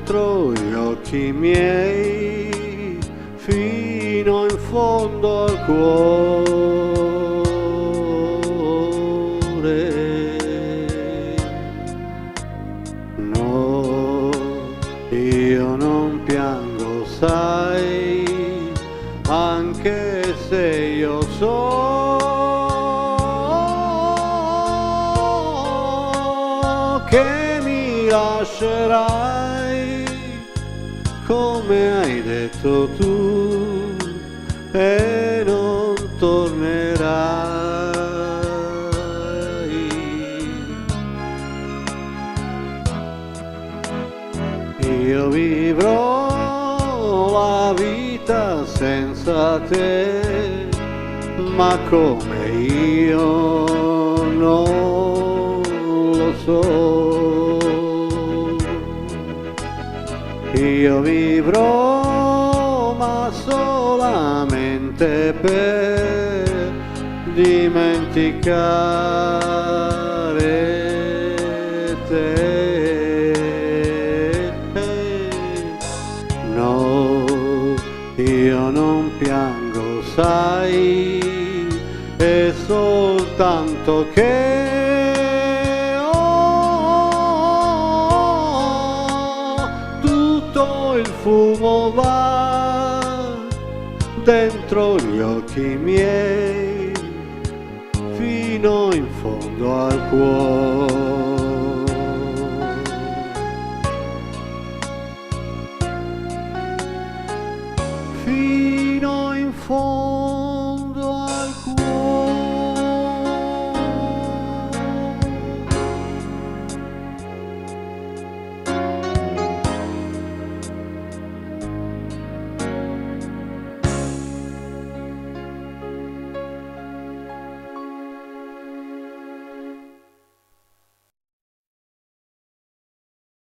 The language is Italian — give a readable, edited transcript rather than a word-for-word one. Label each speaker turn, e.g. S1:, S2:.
S1: dentro gli occhi miei, fino in fondo al cuore. No, io non piango, sai, anche se io so che mi lascerai, come hai detto tu, e non tornerai. Io vivrò la vita senza te, ma come io non lo so. Io vivrò ma solamente per dimenticare te. No, io non piango, sai, è soltanto che tutto il fumo va dentro gli occhi miei, fino in fondo al cuore. Fino in fondo